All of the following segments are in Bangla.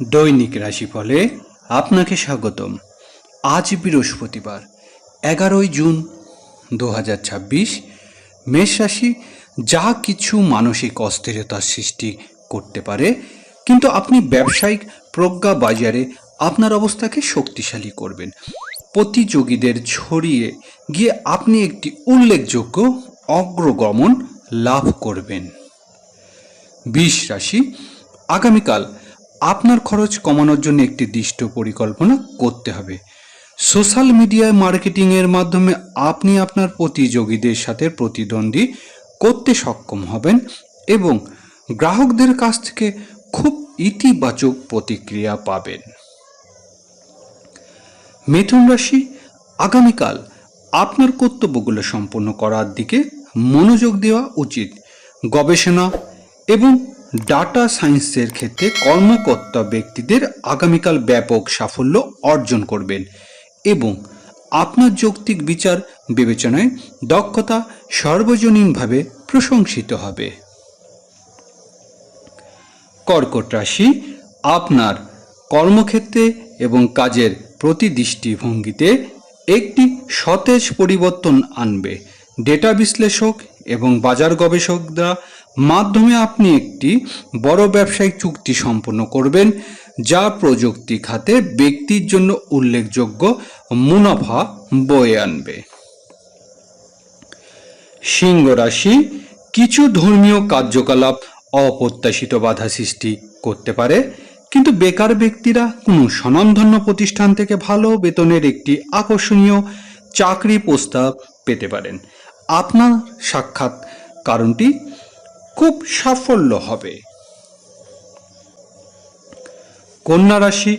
দৈনিক রাশিফলে আপনাকে স্বাগতম। আজ বৃহস্পতিবার 11 জুন 2026। মেষ রাশি যা কিছু মানসিক অস্থিরতার সৃষ্টি করতে পারে, কিন্তু আপনি ব্যবসায়িক প্রজ্ঞা বাজারে আপনার অবস্থাকে শক্তিশালী করবেন। প্রতিযোগীদের ছড়িয়ে গিয়ে আপনি একটি উল্লেখযোগ্য অগ্রগমন লাভ করবেন। বৃষ রাশি আগামীকাল আপনার খরচ কমানোর জন্য একটি দৃষ্ট পরিকল্পনা করতে হবে। সোশ্যাল মিডিয়ায় মার্কেটিংয়ের মাধ্যমে আপনি আপনার প্রতিযোগীদের সাথে প্রতিদ্বন্দ্বী করতে সক্ষম হবেন এবং গ্রাহকদের কাছ থেকে খুব ইতিবাচক প্রতিক্রিয়া পাবেন। মিথুন রাশি আগামীকাল আপনার কর্তব্যগুলো সম্পন্ন করার দিকে মনোযোগ দেওয়া উচিত। গবেষণা এবং ডাটা সায়েন্সের ক্ষেত্রে কর্মকর্তা ব্যক্তিদের আগামীকাল ব্যাপক সাফল্য অর্জন করবেন এবং আপনার যৌক্তিক বিচার বিবেচনায় দক্ষতা সর্বজনীনভাবে প্রশংসিত হবে। কর্কট রাশি আপনার কর্মক্ষেত্রে এবং কাজের প্রতি দৃষ্টিভঙ্গিতে একটি সতেজ পরিবর্তন আনবে। ডেটা বিশ্লেষক এবং বাজার গবেষকরা মাধ্যমে আপনি একটি বড় ব্যবসায়িক চুক্তি সম্পন্ন করবেন, যা প্রযুক্তি খাতে ব্যক্তির জন্য উল্লেখযোগ্য মুনাফা বয়ে আনবে। সিংহ রাশি কিছু ধর্মীয় কার্যকলাপ অপ্রত্যাশিত বাধা সৃষ্টি করতে পারে, কিন্তু বেকার ব্যক্তিরা কোনো স্বনামধন্য প্রতিষ্ঠান থেকে ভালো বেতনের একটি আকর্ষণীয় চাকরি প্রস্তাব পেতে পারেন। আপনার সাক্ষাৎ কারণটি খুব সাফল্য হবে। কন্যা রাশি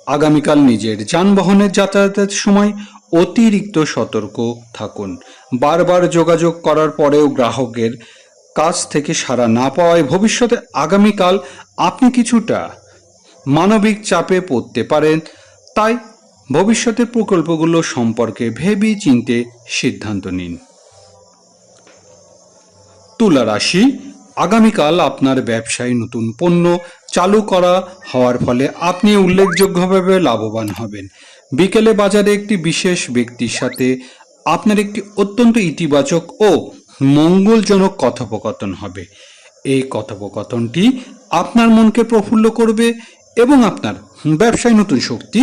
আগামীকাল নিজের যানবাহনের যাতায়াতের সময় অতিরিক্ত সতর্ক থাকুন। বারবার যোগাযোগ করার পরেও গ্রাহকের কাছ থেকে সাড়া না পাওয়ায় ভবিষ্যতে আগামীকাল আপনি কিছুটা মানবিক চাপে পড়তে পারেন, তাই ভবিষ্যতের প্রকল্পগুলো সম্পর্কে ভেবে চিন্তে সিদ্ধান্ত নিন। তুলা রাশি আগামীকাল আপনার ব্যবসায় নতুন পণ্য চালু করা হওয়ার ফলে আপনি উল্লেখযোগ্যভাবে লাভবান হবেন। বিকেলে বাজারে একটি বিশেষ ব্যক্তির সাথে আপনার একটি অত্যন্ত ইতিবাচক ও মঙ্গলজনক কথোপকথন হবে। এই কথোপকথনটি আপনার মনকে প্রফুল্ল করবে এবং আপনার ব্যবসায় নতুন শক্তি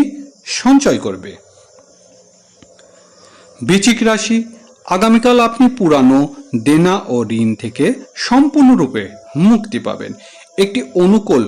সঞ্চয় করবে। বৃশ্চিক রাশি আগামীকাল আপনি পুরানো দেনা ও ঋণ থেকে সম্পূর্ণরূপে মুক্তি পাবেন। একটি অনুকূল